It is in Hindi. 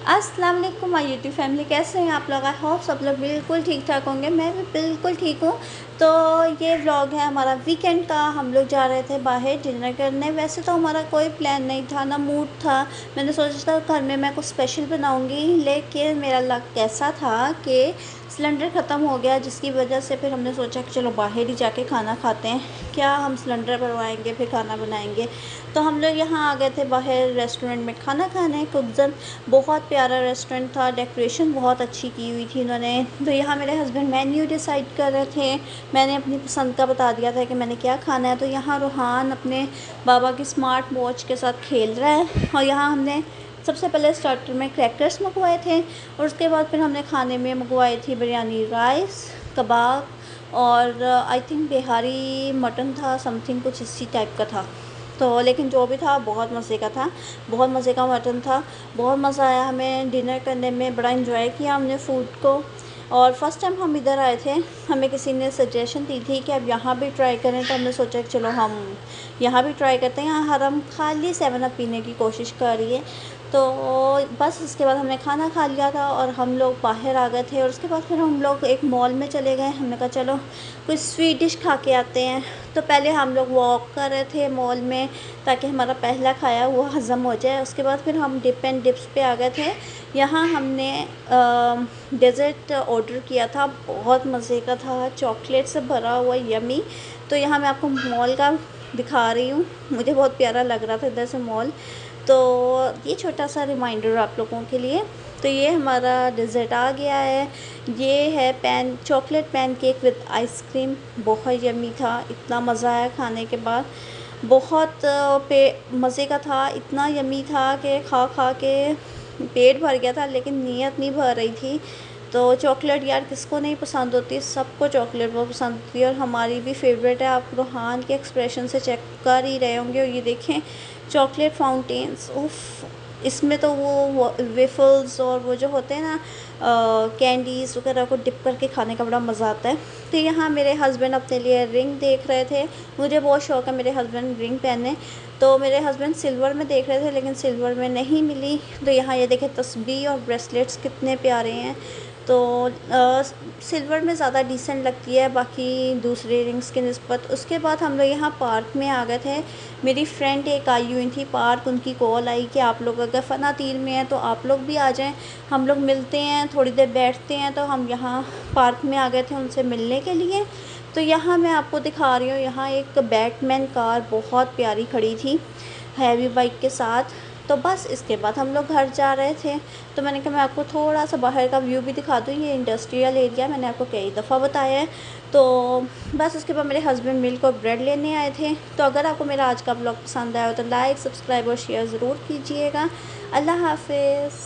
अस्सलाम वालेकुम माय यूट्यूब फैमिली, कैसे हैं आप लोग। आई होप सब लोग बिल्कुल ठीक ठाक होंगे। मैं भी बिल्कुल ठीक हूँ। तो ये व्लॉग है हमारा वीकेंड का। हम लोग जा रहे थे बाहर डिनर करने। वैसे तो हमारा कोई प्लान नहीं था, ना मूड था। मैंने सोचा था घर में मैं कुछ स्पेशल बनाऊंगी, लेकिन मेरा लक ऐसा था कि सिलेंडर ख़त्म हो गया, जिसकी वजह से फिर हमने सोचा कि चलो बाहर ही जाके खाना खाते हैं। क्या हम सिलेंडर भरवाएंगे फिर खाना बनाएंगे। तो हम लोग यहाँ आ गए थे बाहर रेस्टोरेंट में खाना खाने। कुकजन बहुत प्यारा रेस्टोरेंट था, डेकोरेशन बहुत अच्छी की हुई थी इन्होंने। तो यहाँ मेरे हस्बैंड मेन्यू डिसाइड कर रहे थे। मैंने अपनी पसंद का बता दिया था कि मैंने क्या खाना है। तो यहाँ रूहान अपने बाबा की स्मार्ट वॉच के साथ खेल रहा है। और यहाँ हमने सबसे पहले स्टार्टर में क्रैकर्स मंगवाए थे, और उसके बाद फिर हमने खाने में मंगवाई थी बिरयानी राइस, कबाब, और आई थिंक बिहारी मटन था, समथिंग कुछ इसी टाइप का था। तो लेकिन जो भी था बहुत मज़े का था, बहुत मज़े का मटन था। बहुत मज़ा आया हमें डिनर करने में, बड़ा इन्जॉय किया हमने फ़ूड को। और फ़र्स्ट टाइम हम इधर आए थे, हमें किसी ने सजेशन दी थी कि अब यहाँ भी ट्राई करें। तो हमने सोचा कि चलो हम यहाँ भी ट्राई करते हैं। यहाँ हरम खाली 7 अप पीने की कोशिश कर रही है। तो बस उसके बाद हमने खाना खा लिया था और हम लोग बाहर आ गए थे। और उसके बाद फिर हम लोग एक मॉल में चले गए। हमने कहा चलो कुछ स्वीट डिश खा के आते हैं। तो पहले हम लोग वॉक कर रहे थे मॉल में, ताकि हमारा पहला खाया हुआ हज़म हो जाए। उसके बाद फिर हम डिप एंड डिप्स पे आ गए थे। यहाँ हमने डेज़र्ट ऑर्डर किया था, बहुत मज़े का था, चॉकलेट से भरा हुआ यमी। तो यहाँ मैं आपको मॉल का दिखा रही हूँ, मुझे बहुत प्यारा लग रहा था इधर से मॉल। तो ये छोटा सा रिमाइंडर आप लोगों के लिए। तो ये हमारा डेज़र्ट आ गया है। ये है chocolate pan cake with ice cream. बहुत यम्मी था, इतना मज़ा आया खाने के बाद। बहुत मज़े का था, इतना यम्मी था कि खा खा के पेट भर गया था, लेकिन नीयत नहीं भर रही थी। तो चॉकलेट यार किसको नहीं पसंद होती, सबको चॉकलेट बहुत पसंद होती है, और हमारी भी फेवरेट है। आप रूहान के एक्सप्रेशन से चेक कर ही रहे होंगे। और ये देखें चॉकलेट फाउंटेन्स, उफ़, इसमें तो वो वेफल्स और वो जो होते हैं ना कैंडीज़ वगैरह को डिप करके खाने का बड़ा मज़ा आता है। तो यहाँ मेरे हस्बैंड अपने लिए रिंग देख रहे थे। मुझे बहुत शौक़ है मेरे हस्बैंड रिंग पहने। तो मेरे हस्बैंड सिल्वर में देख रहे थे, लेकिन सिल्वर में नहीं मिली। तो यहाँ ये देखें तस्बीह और ब्रेसलेट्स कितने प्यारे हैं। तो सिल्वर में ज़्यादा डिसेंट लगती है बाकी दूसरे रिंग्स की निस्बत। उसके बाद हम लोग यहाँ पार्क में आ गए थे। मेरी फ्रेंड एक आई हुई थी पार्क, उनकी कॉल आई कि आप लोग अगर फ़ना तीर में हैं तो आप लोग भी आ जाएं, हम लोग मिलते हैं, थोड़ी देर बैठते हैं। तो हम यहाँ पार्क में आ गए थे उनसे मिलने के लिए। तो यहाँ मैं आपको दिखा रही हूँ, यहाँ एक बैटमैन कार बहुत प्यारी खड़ी थी हैवी बाइक के साथ। तो बस इसके बाद हम लोग घर जा रहे थे। तो मैंने कहा मैं आपको थोड़ा सा बाहर का व्यू भी दिखा दूँ। ये इंडस्ट्रियल एरिया मैंने आपको कई दफ़ा बताया है। तो बस उसके बाद मेरे हस्बैंड मिल्क और ब्रेड लेने आए थे। तो अगर आपको मेरा आज का ब्लॉग पसंद आया हो तो लाइक, सब्सक्राइब और शेयर ज़रूर कीजिएगा। अल्लाह हाफ़िज़।